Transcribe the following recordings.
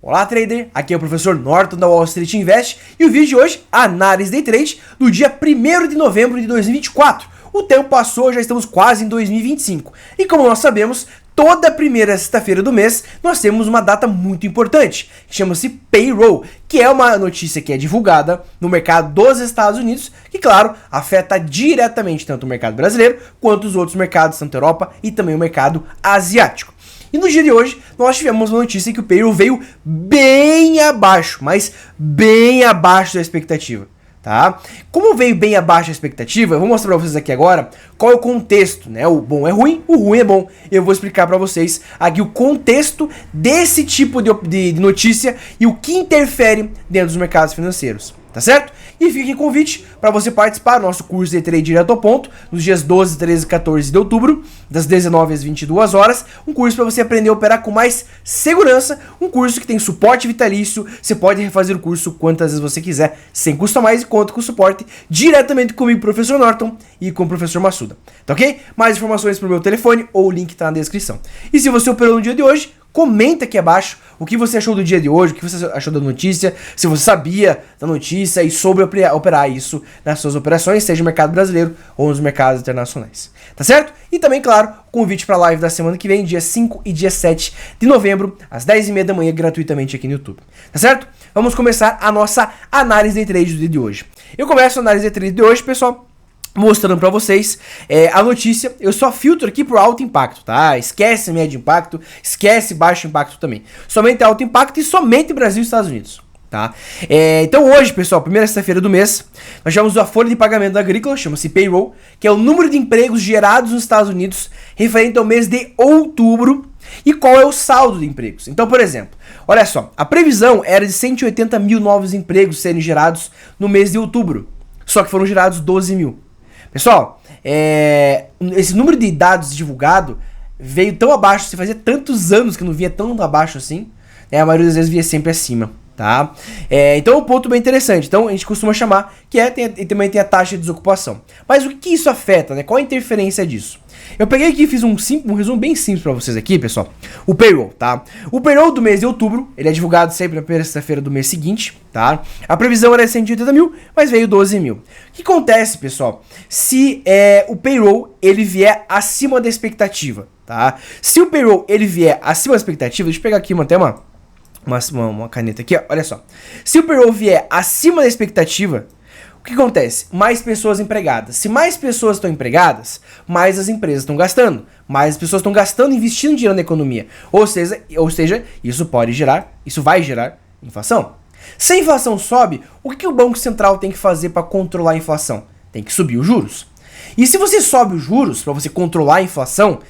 Olá trader, aqui é o professor Norton da Wall Street Invest e o vídeo de hoje, análise day trade do dia 1º de novembro de 2024. O tempo passou, já estamos quase em 2025 e como nós sabemos, toda primeira sexta-feira do mês nós temos uma data muito importante, que chama-se Payroll, que é uma notícia que é divulgada no mercado dos Estados Unidos, que claro, afeta diretamente tanto o mercado brasileiro quanto os outros mercados, tanto a Europa e também o mercado asiático. E no dia de hoje, nós tivemos uma notícia que o payroll veio bem abaixo, mas bem abaixo da expectativa, tá? Como veio bem abaixo da expectativa, eu vou mostrar para vocês aqui agora qual é o contexto, né? O bom é ruim, o ruim é bom. Eu vou explicar para vocês aqui o contexto desse tipo de notícia e o que interfere dentro dos mercados financeiros, tá certo? E fica aqui o convite para você participar do nosso curso de trade direto ao ponto, nos dias 12, 13 e 14 de outubro, das 19 às 22 horas. Um curso para você aprender a operar com mais segurança, um curso que tem suporte vitalício, você pode refazer o curso quantas vezes você quiser, sem custo a mais e conta com suporte diretamente comigo, professor Norton, e com o professor Massuda, tá ok? Mais informações pro meu telefone ou o link tá na descrição. E se você operou no dia de hoje, comenta aqui abaixo o que você achou do dia de hoje, o que você achou da notícia, se você sabia da notícia e soube operar isso nas suas operações, seja no mercado brasileiro ou nos mercados internacionais. Tá certo? E também, claro, convite para a live da semana que vem, dia 5 e dia 7 de novembro, às 10h30 da manhã, gratuitamente aqui no YouTube. Tá certo? Vamos começar a nossa análise de trade do dia de hoje. Eu começo a análise de trade de hoje, pessoal, mostrando para vocês a notícia. Eu só filtro aqui por alto impacto, tá? Esquece médio impacto, esquece baixo impacto também. Somente alto impacto e somente Brasil e Estados Unidos, tá? Então hoje, pessoal, primeira sexta-feira do mês, nós tivemos a folha de pagamento da agrícola, chama-se Payroll, que é o número de empregos gerados nos Estados Unidos referente ao mês de outubro e qual é o saldo de empregos. Então, por exemplo, olha só, a previsão era de 180 mil novos empregos serem gerados no mês de outubro, só que foram gerados 12 mil. Pessoal, esse número de dados divulgado veio tão abaixo, se fazia tantos anos que não vinha tão abaixo assim, né? A maioria das vezes via sempre acima, tá? Então é um ponto bem interessante. Então a gente costuma chamar que e também tem a taxa de desocupação. Mas o que isso afeta, né? Qual a interferência disso? Eu peguei aqui e fiz um resumo bem simples para vocês aqui, pessoal. O payroll, tá? O payroll do mês de outubro, ele é divulgado sempre na primeira sexta-feira do mês seguinte, tá? A previsão era 180 mil, mas veio 12 mil. O que acontece, pessoal? Se o payroll, ele vier acima da expectativa, tá? Se o payroll, ele vier acima da expectativa, deixa eu pegar aqui uma caneta aqui, ó, olha só. Se o payroll vier acima da expectativa, o que acontece? Mais pessoas empregadas. Se mais pessoas estão empregadas, mais as empresas estão gastando. Mais as pessoas estão gastando, investindo dinheiro na economia. Ou seja, isso vai gerar inflação. Se a inflação sobe, o que o Banco Central tem que fazer para controlar a inflação? Tem que subir os juros. E se você sobe os juros para você controlar a inflação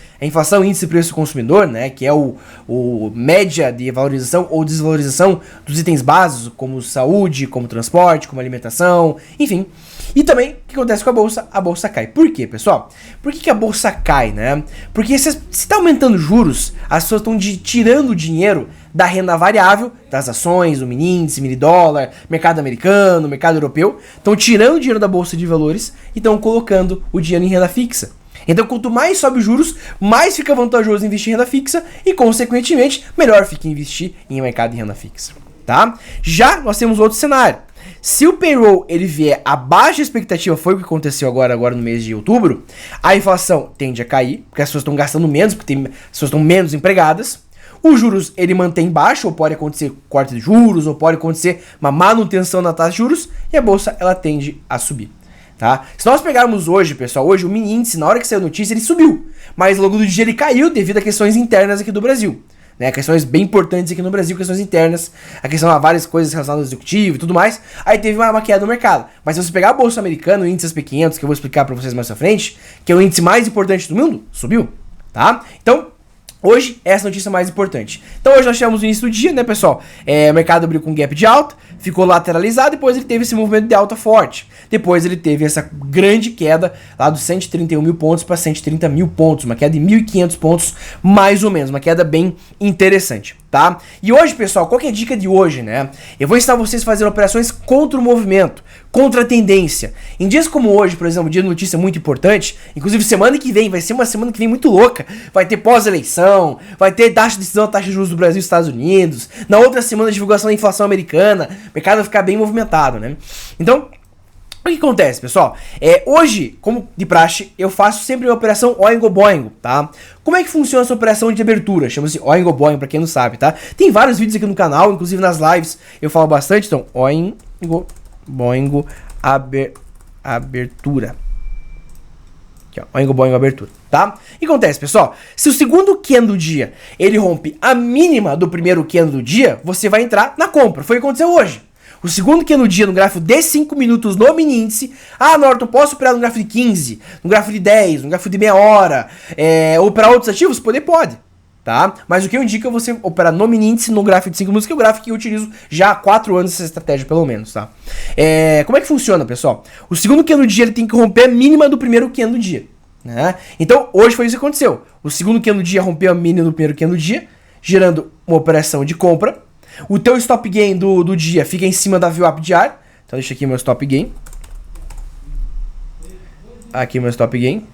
índice de preço do consumidor, né, que é o média de valorização ou desvalorização dos itens básicos, como saúde, como transporte, como alimentação, enfim. E também, o que acontece com a bolsa? A bolsa cai. Por quê, pessoal? Por que a bolsa cai, né? Porque se está aumentando os juros, as pessoas estão tirando o dinheiro da renda variável, das ações, do mini índice, mini dólar, mercado americano, mercado europeu, estão tirando o dinheiro da bolsa de valores e estão colocando o dinheiro em renda fixa. Então, quanto mais sobe os juros, mais fica vantajoso investir em renda fixa e, consequentemente, melhor fica investir em mercado de renda fixa, tá? Já nós temos outro cenário. Se o payroll ele vier abaixo da expectativa, foi o que aconteceu agora no mês de outubro, a inflação tende a cair, porque as pessoas estão gastando menos, porque as pessoas estão menos empregadas. Os juros ele mantém baixo, ou pode acontecer corte de juros, ou pode acontecer uma manutenção na taxa de juros, e a bolsa ela tende a subir, tá? Se nós pegarmos hoje, pessoal, hoje o mini índice, na hora que saiu a notícia, ele subiu, mas logo do dia ele caiu devido a questões internas aqui do Brasil, né? Questões bem importantes aqui no Brasil, questões internas, a questão de várias coisas relacionadas ao executivo e tudo mais, aí teve uma queda no mercado. Mas se você pegar a bolsa americana, o índice SP500, que eu vou explicar para vocês mais à frente, que é o índice mais importante do mundo, subiu, tá? Então, hoje, essa notícia é mais importante. Então hoje nós tivemos o início do dia, né, pessoal? O mercado abriu com um gap de alta, ficou lateralizado, depois ele teve esse movimento de alta forte. Depois ele teve essa grande queda lá dos 131 mil pontos para 130 mil pontos, uma queda de 1.500 pontos mais ou menos, uma queda bem interessante, tá? E hoje, pessoal, qual que é a dica de hoje, né? Eu vou ensinar vocês a fazer operações contra o movimento, contra a tendência. Em dias como hoje, por exemplo, dia de notícia muito importante, inclusive semana que vem, vai ser uma semana que vem muito louca. Vai ter pós-eleição, vai ter decisão da taxa de juros do Brasil e Estados Unidos, na outra semana divulgação da inflação americana, o mercado vai ficar bem movimentado, né? Então, o que acontece, pessoal? Hoje, como de praxe, eu faço sempre uma operação Oingo Boingo, tá? Como é que funciona essa operação de abertura? Chama-se Oingo Boingo, pra quem não sabe, tá? Tem vários vídeos aqui no canal, inclusive nas lives eu falo bastante, então Oingo Boingo abertura. Aqui, ó, Oingo Boingo abertura, tá? O que acontece, pessoal? Se o segundo candle do dia, ele rompe a mínima do primeiro candle do dia, você vai entrar na compra. Foi o que aconteceu hoje. O segundo que é no dia, no gráfico de 5 minutos no mini índice. Ah, Norton, posso operar no gráfico de 15, no gráfico de 10, no gráfico de meia hora, ou para outros ativos? Pode, tá? Mas o que eu indico é você operar no mini índice, no gráfico de 5 minutos, que é o gráfico que eu utilizo já há 4 anos essa estratégia, pelo menos, tá? Como é que funciona, pessoal? O segundo que é no dia, ele tem que romper a mínima do primeiro que é no dia, né? Então, hoje foi isso que aconteceu. O segundo que é no dia rompeu a mínima do primeiro que é no dia, gerando uma operação de compra. O teu stop gain do dia fica em cima da VWAP diária. Então deixa aqui meu stop gain. Aqui meu stop gain.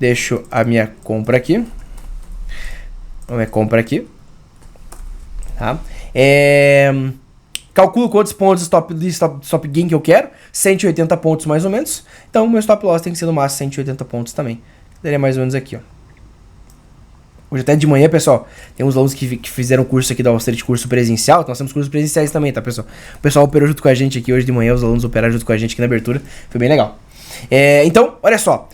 Deixo a minha compra aqui. A minha compra aqui. Tá? Calculo quantos pontos de stop gain que eu quero. 180 pontos mais ou menos. Então meu stop loss tem que ser no máximo 180 pontos também. Daria mais ou menos aqui, ó. Hoje até de manhã, pessoal, tem uns alunos que fizeram curso aqui da Wall Street, curso presencial. Nós temos cursos presenciais também, tá, pessoal? O pessoal operou junto com a gente aqui hoje de manhã, os alunos operaram junto com a gente aqui na abertura. Foi bem legal. Então, olha só.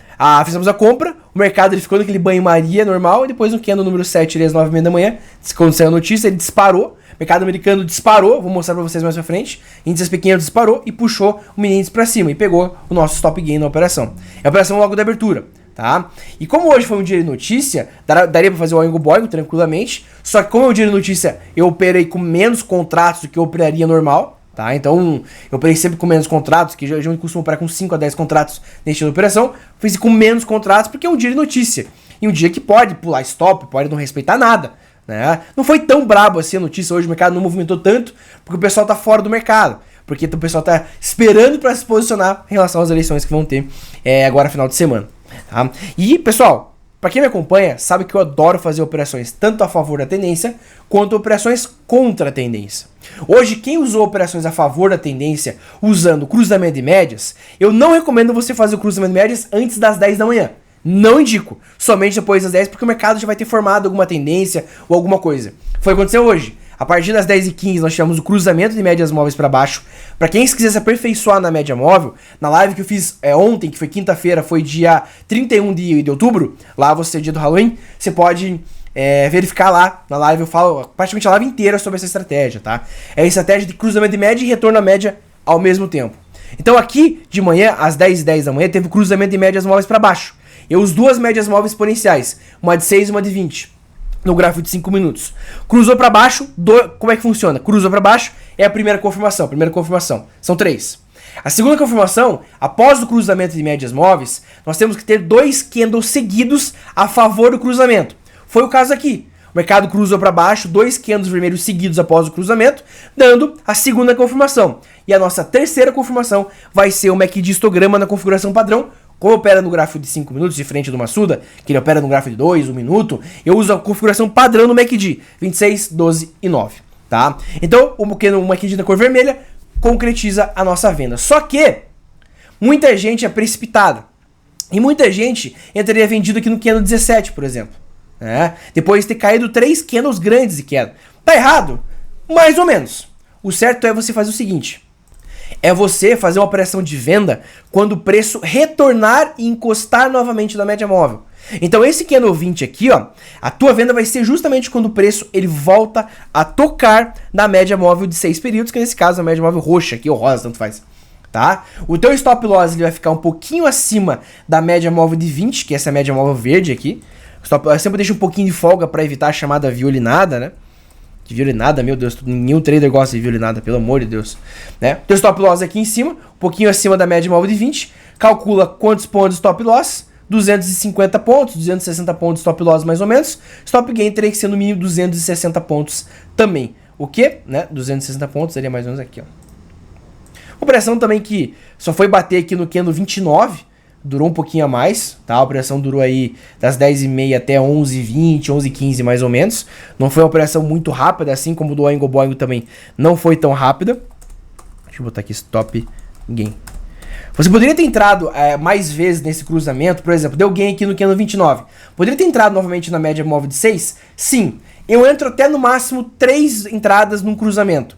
Fizemos a compra, o mercado ele ficou naquele banho-maria normal, e depois no candle número 7, às 9h30 da manhã, quando saiu a notícia, ele disparou. O mercado americano disparou, vou mostrar pra vocês mais pra frente. Índice SP500 disparou e puxou o mini índice pra cima e pegou o nosso stop gain na operação. É a operação logo da abertura. Tá? E como hoje foi um dia de notícia, daria pra fazer o Oingo Boingo tranquilamente. Só que como é um dia de notícia, eu operei com menos contratos do que eu operaria normal, tá? Então eu operei sempre com menos contratos, que eu costumo operar com 5 a 10 contratos neste tipo de operação. Fiz com menos contratos porque é um dia de notícia. E um dia que pode pular stop, pode não respeitar nada, né? Não foi tão brabo assim a notícia hoje, o mercado não movimentou tanto, porque o pessoal tá fora do mercado. Porque o pessoal tá esperando para se posicionar em relação às eleições que vão ter agora final de semana. Tá? E, pessoal, para quem me acompanha, sabe que eu adoro fazer operações tanto a favor da tendência, quanto operações contra a tendência. Hoje, quem usou operações a favor da tendência usando cruzamento de médias, eu não recomendo você fazer o cruzamento de médias antes das 10 da manhã. Não indico. Somente depois das 10, porque o mercado já vai ter formado alguma tendência ou alguma coisa. Foi o que aconteceu hoje. A partir das 10h15 nós tivemos o cruzamento de médias móveis para baixo. Para quem quiser se aperfeiçoar na média móvel, na live que eu fiz ontem, que foi quinta-feira, foi dia 31 de outubro, lá você, dia do Halloween, você pode verificar lá na live, eu falo praticamente a live inteira sobre essa estratégia, tá? É a estratégia de cruzamento de média e retorno à média ao mesmo tempo. Então aqui, de manhã, às 10h10 da manhã, teve o cruzamento de médias móveis para baixo. Eu uso duas médias móveis exponenciais, uma de 6 e uma de 20. No gráfico de 5 minutos. Cruzou para baixo, como é que funciona? Cruzou para baixo é a primeira confirmação. São 3. A segunda confirmação, após o cruzamento de médias móveis, nós temos que ter 2 candles seguidos a favor do cruzamento. Foi o caso aqui. O mercado cruzou para baixo, 2 candles vermelhos seguidos após o cruzamento, dando a segunda confirmação. E a nossa terceira confirmação vai ser o MACD histograma na configuração padrão. Como opera no gráfico de 5 minutos, diferente do Massuda, que ele opera no gráfico de 2, 1 minuto, eu uso a configuração padrão do MACD, 26, 12 e 9, tá? Então, o MACD da cor vermelha concretiza a nossa venda. Só que, muita gente é precipitada. E muita gente entraria vendido aqui no candle 17, por exemplo. Né? Depois de ter caído 3 candles grandes de queda. Tá errado? Mais ou menos. O certo é você fazer o seguinte. É você fazer uma operação de venda quando o preço retornar e encostar novamente na média móvel. Então esse candle 20 aqui, ó, a tua venda vai ser justamente quando o preço ele volta a tocar na média móvel de 6 períodos, que nesse caso é a média móvel roxa aqui, ou rosa, tanto faz. Tá? O teu stop loss ele vai ficar um pouquinho acima da média móvel de 20, que é essa média móvel verde aqui. Eu sempre deixo um pouquinho de folga para evitar a chamada violinada, né? De violinada, meu Deus, nenhum trader gosta de violinada, pelo amor de Deus. Né? Teu stop loss aqui em cima, um pouquinho acima da média móvel de 20. Calcula quantos pontos de stop loss, 250 pontos, 260 pontos stop loss mais ou menos. Stop gain teria que ser no mínimo 260 pontos também. O que? Né? 260 pontos seria mais ou menos aqui, ó. Operação também que só foi bater aqui no candle 29, durou um pouquinho a mais, tá? A operação durou aí das 10h30 até 11h20, 11h15 mais ou menos. Não foi uma operação muito rápida, assim como o do Oingo Boingo também não foi tão rápida. Deixa eu botar aqui stop gain. Você poderia ter entrado mais vezes nesse cruzamento, por exemplo, deu gain aqui no candle 29. Poderia ter entrado novamente na média móvel de 6? Sim. Eu entro até no máximo 3 entradas num cruzamento.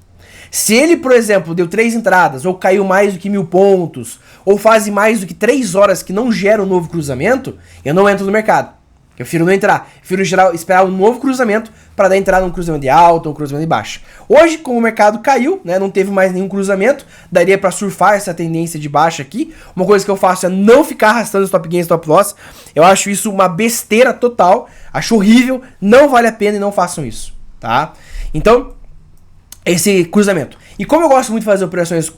Se ele, por exemplo, deu 3 entradas, ou caiu mais do que 1000 pontos, ou faz mais do que 3 horas que não gera um novo cruzamento, eu não entro no mercado. Eu prefiro não entrar. Eu prefiro esperar um novo cruzamento para dar entrada num cruzamento de alta ou um cruzamento de baixa. Hoje, como o mercado caiu, né, não teve mais nenhum cruzamento, daria para surfar essa tendência de baixa aqui. Uma coisa que eu faço é não ficar arrastando stop gain e stop loss. Eu acho isso uma besteira total. Acho horrível. Não vale a pena e não façam isso, tá? Então, esse cruzamento. E como eu gosto muito de fazer operações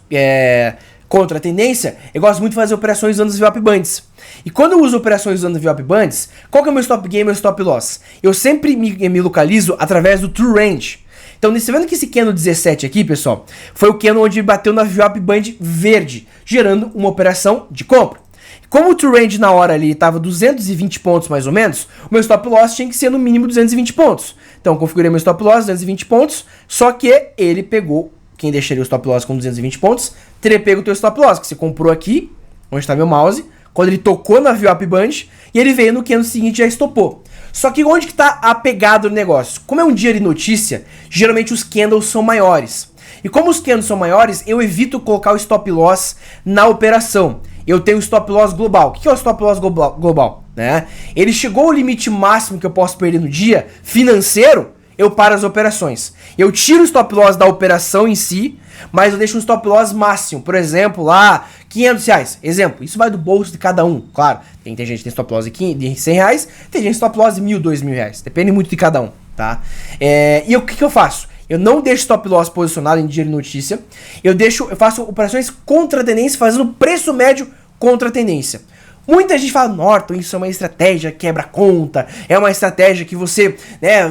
contra a tendência, eu gosto muito de fazer operações usando as VWAP Bands. E quando eu uso operações usando VWAP Bands, qual que é o meu stop gain e meu stop loss? Eu sempre me localizo através do True Range. Então, nesse vendo que esse candle 17 aqui, pessoal, foi o candle onde bateu na VWAP Band verde, gerando uma operação de compra. Como o True Range na hora ali estava 220 pontos mais ou menos, o meu stop loss tinha que ser no mínimo 220 pontos. Então eu configurei meu stop loss 220 pontos, só que ele pegou, quem deixaria o stop loss com 220 pontos, teria pego o teu stop loss, que você comprou aqui, onde está meu mouse, quando ele tocou na VWAP Band, e ele veio no candle seguinte e já estopou. Só que onde que está a pegada do negócio? Como é um dia de notícia, geralmente os candles são maiores. E como os candles são maiores, eu evito colocar o stop loss na operação. Eu tenho o stop loss global. O que é o stop loss global? Né? Ele chegou ao limite máximo que eu posso perder no dia, financeiro, eu paro as operações. Eu tiro o stop loss da operação em si, mas eu deixo um stop loss máximo. Por exemplo, lá, R$500. Exemplo, isso vai do bolso de cada um, claro. Tem gente que tem stop loss de R$100, tem gente que tem stop loss de R$1.000, R$2.000. Depende muito de cada um, tá? E o que eu faço? Eu não deixo stop loss posicionado em dia de notícia. Eu faço operações contra a tendência, fazendo preço médio contra a tendência. Muita gente fala, Norton, isso é uma estratégia quebra conta, é uma estratégia que você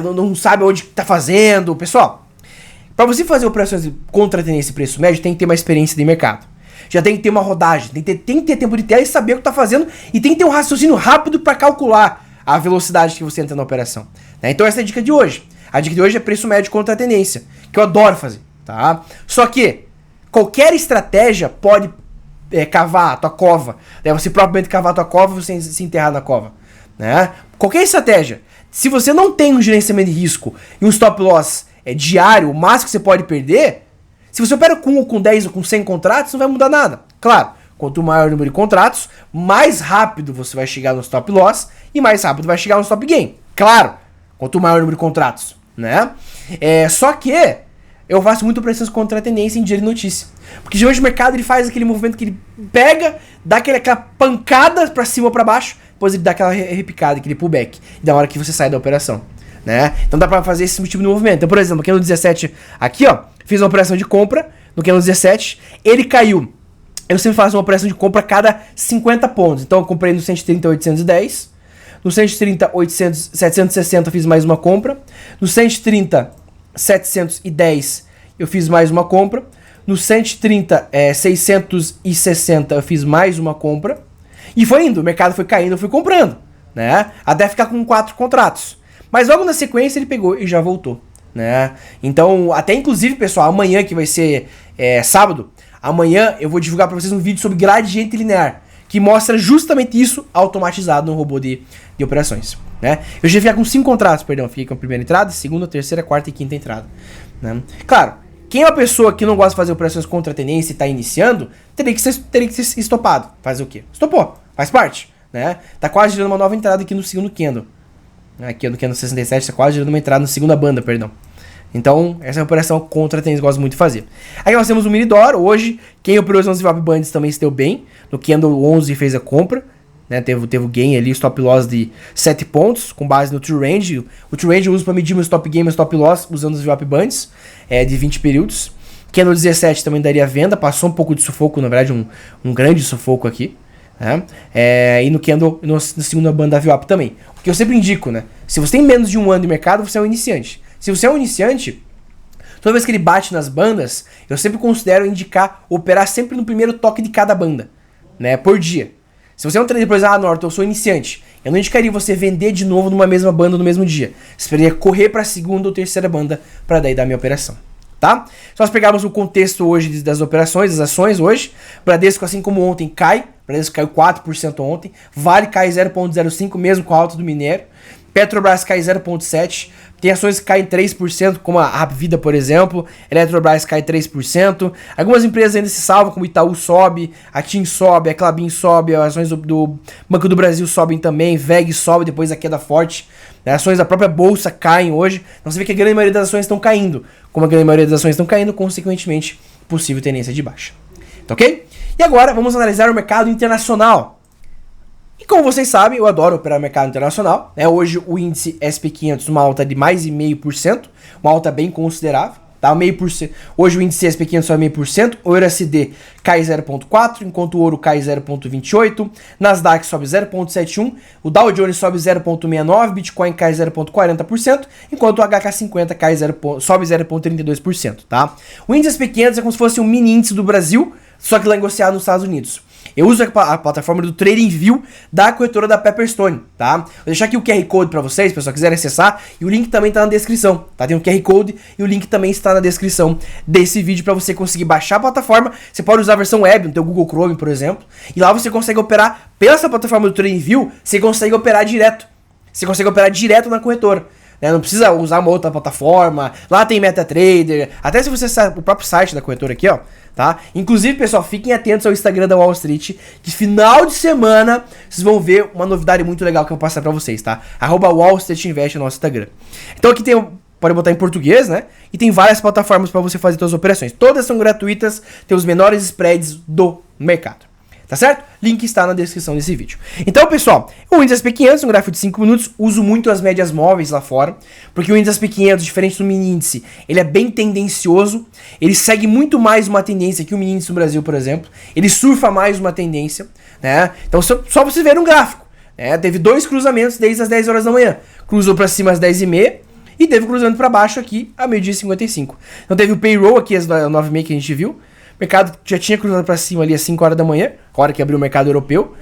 não sabe onde está fazendo. Pessoal, para você fazer operações contra a tendência e preço médio, tem que ter uma experiência de mercado. Já tem que ter uma rodagem, tem que ter tempo de tela e saber o que está fazendo, e tem que ter um raciocínio rápido para calcular a velocidade que você entra na operação. Então essa é a dica de hoje. A dica de hoje é preço médio contra a tendência, que eu adoro fazer, tá? Só que qualquer estratégia pode cavar a tua cova, né? Você propriamente cavar a tua cova e você se enterrar na cova, né? Qualquer estratégia, se você não tem um gerenciamento de risco e um stop loss diário, o máximo que você pode perder, se você opera com 1, com 10 ou com 100 contratos, não vai mudar nada. Claro, quanto maior o número de contratos, mais rápido você vai chegar no stop loss e mais rápido vai chegar no stop gain. Claro, quanto maior o número de contratos, né? Só que eu faço muito operações contra a tendência em dia de notícia. Porque geralmente o mercado ele faz aquele movimento que ele pega, dá aquela pancada pra cima ou pra baixo, depois ele dá aquela repicada, aquele pullback, da hora que você sai da operação, né? Então dá pra fazer esse tipo de movimento. Então, por exemplo, aqui no 17, aqui ó, fiz uma operação de compra, no que no 17, ele caiu. Eu sempre faço uma operação de compra a cada 50 pontos. Então eu comprei no 130, 810, no 130, 800, 760 eu fiz mais uma compra, no 130, 710 eu fiz mais uma compra, no 130, 660 eu fiz mais uma compra, e foi indo, o mercado foi caindo, eu fui comprando, né? Até ficar com 4 contratos. Mas logo na sequência ele pegou e já voltou, né? Então, até inclusive, pessoal, amanhã que vai ser sábado, amanhã eu vou divulgar para vocês um vídeo sobre gradiente linear, que mostra justamente isso automatizado no robô de operações, né? Eu já fiquei com 5 contratos, perdão, fiquei com a primeira entrada, segunda, terceira, quarta e quinta entrada, né? Claro, quem é uma pessoa que não gosta de fazer operações contra a tendência e está iniciando, teria que ser estopado. Fazer o quê? Estopou, faz parte, né? Tá quase gerando uma nova entrada aqui no segundo candle. Aqui no candle 67, tá quase gerando uma entrada na segunda banda, perdão. Então, essa é uma operação contra a tendência que eu gosto muito de fazer. Aí nós temos o Minidor. Hoje, quem operou os 11 VWAP Bands também se deu bem. No candle 11 fez a compra, né? Teve o gain ali, stop loss de 7 pontos, com base no True Range. O True Range eu uso para medir meu stop gain e meu stop loss, usando os VWAP Bands de 20 períodos. Candle 17 também daria venda, passou um pouco de sufoco, na verdade um grande sufoco aqui, né? E no candle, na segunda banda da VWAP também. O que eu sempre indico, né? Se você tem menos de um ano de mercado, você é um iniciante. Se você é um iniciante, toda vez que ele bate nas bandas, eu sempre considero indicar operar sempre no primeiro toque de cada banda, né? Por dia. Se você é um trader, por exemplo, Norton, eu sou iniciante, eu não indicaria você vender de novo numa mesma banda no mesmo dia. Você esperaria correr para a segunda ou terceira banda para daí dar a minha operação, tá? Se nós pegarmos o contexto hoje das operações, das ações hoje, Bradesco, assim como ontem, cai. Bradesco caiu 4% ontem. Vale cai 0,05, mesmo com a alta do minério. Petrobras cai 0,7%. Tem ações que caem 3%, como a Hapvida, por exemplo. Eletrobras cai 3%. Algumas empresas ainda se salvam, como Itaú sobe, a TIM sobe, a Klabin sobe, as ações do Banco do Brasil sobem também, VEG sobe depois da queda forte. As ações da própria Bolsa caem hoje. Então você vê que a grande maioria das ações estão caindo. Como a grande maioria das ações estão caindo, consequentemente, possível tendência de baixa. Tá ok? E agora vamos analisar o mercado internacional. E como vocês sabem, eu adoro operar no mercado internacional, né? Hoje o índice SP500 uma alta de mais de 0,5%, uma alta bem considerável, tá? 0,5%. Hoje o índice SP500 sobe 0,5%, o EURUSD cai 0,4%, enquanto o ouro cai 0,28%, Nasdaq sobe 0,71%, o Dow Jones sobe 0,69%, Bitcoin cai 0,40%, enquanto o HK50 cai sobe 0,32%, tá? O índice SP500 é como se fosse um mini índice do Brasil, só que lá negociado nos Estados Unidos. Eu uso a plataforma do TradingView da corretora da Pepperstone, tá? Vou deixar aqui o QR Code para vocês, pessoal, quiserem acessar, e o link também tá na descrição, tá? Tem o QR Code e o link também está na descrição desse vídeo para você conseguir baixar a plataforma. Você pode usar a versão web no teu Google Chrome, por exemplo, e lá você consegue operar pela essa plataforma do TradingView, você consegue operar direto. Você consegue operar direto na corretora. Né? Não precisa usar uma outra plataforma. Lá tem MetaTrader. Até se você acessar o próprio site da corretora aqui, ó. Tá? Inclusive, pessoal, fiquem atentos ao Instagram da Wall Street, que final de semana vocês vão ver uma novidade muito legal que eu vou passar pra vocês, tá? @WallStreetInvest no nosso Instagram. Então aqui tem, pode botar em português, né? E tem várias plataformas para você fazer suas operações. Todas são gratuitas, tem os menores spreads do mercado. Tá certo? Link está na descrição desse vídeo. Então, pessoal, o índice SP500, um gráfico de 5 minutos, uso muito as médias móveis lá fora, porque o índice SP500, diferente do mini índice, ele é bem tendencioso, ele segue muito mais uma tendência que o mini índice no Brasil, por exemplo, ele surfa mais uma tendência, né? Então, só vocês verem um gráfico, né? Teve 2 cruzamentos desde as 10 horas da manhã, cruzou para cima às 10h30, e teve cruzamento para baixo aqui a meio-dia e 55. Então teve o payroll aqui às 9h30 que a gente viu. O mercado já tinha cruzado para cima ali às 5 horas da manhã, hora que abriu o mercado europeu.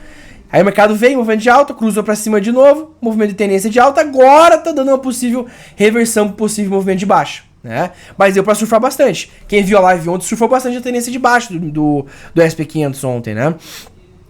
Aí o mercado veio, movimento de alta, cruzou para cima de novo, movimento de tendência de alta, agora tá dando uma possível reversão, possível movimento de baixa, né? Mas deu para surfar bastante. Quem viu a live ontem surfou bastante a tendência de baixo do SP500 ontem, né?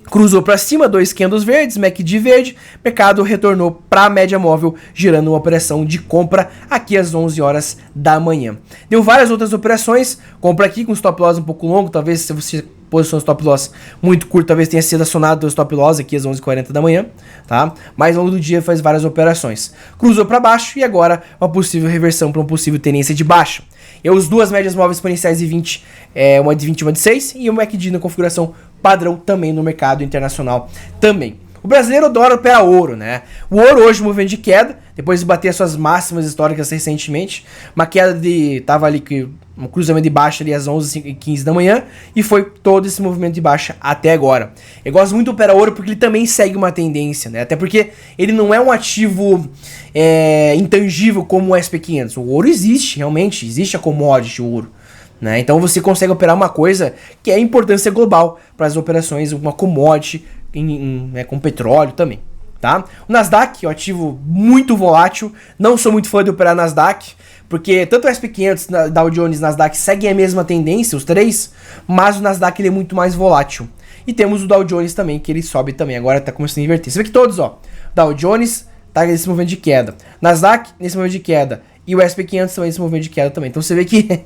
Cruzou para cima, 2 candles verdes, MACD verde, mercado retornou para a média móvel, girando uma operação de compra aqui às 11 horas da manhã. Deu várias outras operações, compra aqui com stop loss um pouco longo, talvez se você posição stop loss muito curto, talvez tenha sido acionado o stop loss aqui às 11h40 da manhã, tá? Mas ao longo do dia faz várias operações. Cruzou para baixo e agora uma possível reversão para uma possível tendência de baixa. Eu uso 2 médias móveis exponenciais de 20, uma de 20 e uma de 6, e o MACD na configuração padrão também no mercado internacional também. O brasileiro adora operar ouro, né? O ouro hoje movimento de queda, depois de bater as suas máximas históricas recentemente, uma queda tava ali um cruzamento de baixa ali às 11h15 da manhã, e foi todo esse movimento de baixa até agora. Eu gosto muito de operar ouro porque ele também segue uma tendência, né? Até porque ele não é um ativo intangível como o SP500. O ouro existe, realmente, existe a commodity, o ouro. Né? Então você consegue operar uma coisa que é importância global para as operações, uma commodity com petróleo também, tá? O Nasdaq é um ativo muito volátil, não sou muito fã de operar Nasdaq, porque tanto o SP500, Dow Jones e Nasdaq seguem a mesma tendência, os três, mas o Nasdaq ele é muito mais volátil. E temos o Dow Jones também, que ele sobe também, agora está começando a inverter. Você vê que todos, ó, Dow Jones tá nesse movimento de queda, Nasdaq nesse movimento de queda, e o SP500 também nesse movimento de queda também. Então você vê que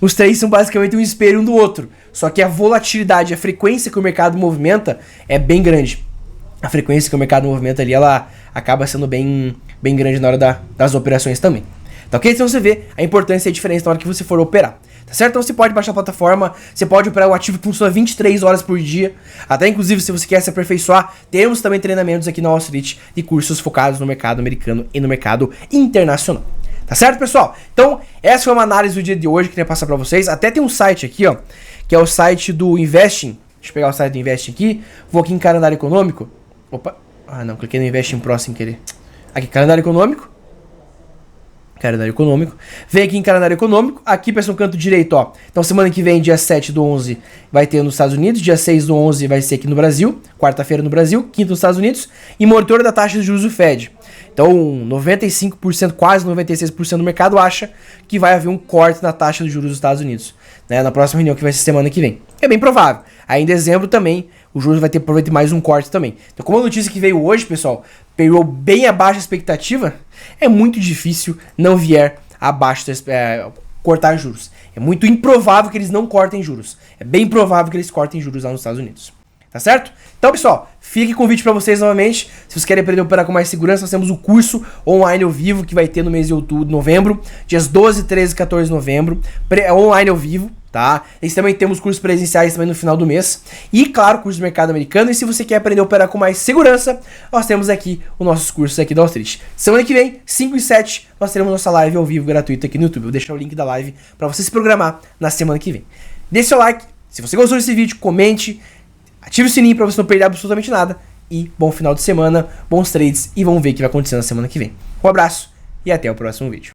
os três são basicamente um espelho um do outro. Só que a volatilidade, a frequência que o mercado movimenta é bem grande. A frequência que o mercado movimenta ali, ela acaba sendo bem grande na hora das operações também. Tá ok? Então você vê a importância e a diferença na hora que você for operar. Tá certo? Então você pode baixar a plataforma, você pode operar o ativo que funciona 23 horas por dia. Até inclusive se você quer se aperfeiçoar, temos também treinamentos aqui na Wall Street de cursos focados no mercado americano e no mercado internacional. Tá certo, pessoal? Então, essa foi uma análise do dia de hoje que eu queria passar pra vocês. Até tem um site aqui, ó, que é o site do Investing, Deixa eu pegar o site do Invest aqui. Vou aqui em calendário econômico. Opa. Ah, não. Cliquei no Invest em Pro sem querer. Aqui, calendário econômico. Calendário econômico. Vem aqui em calendário econômico. Aqui, pessoal, no canto direito, ó. Então, semana que vem, dia 7/11, vai ter nos Estados Unidos. Dia 6/11 vai ser aqui no Brasil. Quarta-feira no Brasil. Quinta nos Estados Unidos. E monitor da taxa de juros do Fed. Então, 95%, quase 96% do mercado acha que vai haver um corte na taxa de juros dos Estados Unidos, né, na próxima reunião que vai ser semana que vem. É bem provável. Aí em dezembro também, o juros vai ter provavelmente mais um corte também. Então, como a notícia que veio hoje, pessoal, pegou bem abaixo da expectativa, é muito difícil não vier abaixo, cortar juros. É muito improvável que eles não cortem juros. É bem provável que eles cortem juros lá nos Estados Unidos. Tá certo? Então, pessoal, fica o convite para vocês novamente. Se vocês querem aprender a operar com mais segurança, nós temos o curso online ao vivo que vai ter no mês de outubro, novembro, dias 12, 13 e 14 de novembro, online ao vivo, tá? E também temos cursos presenciais também no final do mês. E, claro, curso de mercado americano. E se você quer aprender a operar com mais segurança, nós temos aqui os nossos cursos aqui da Wall Street. Semana que vem, 5 e 7, nós teremos nossa live ao vivo gratuita aqui no YouTube. Vou deixar o link da live para você se programar na semana que vem. Deixe seu like. Se você gostou desse vídeo, comente. Ative o sininho para você não perder absolutamente nada. E bom final de semana, bons trades e vamos ver o que vai acontecer na semana que vem. Um abraço e até o próximo vídeo.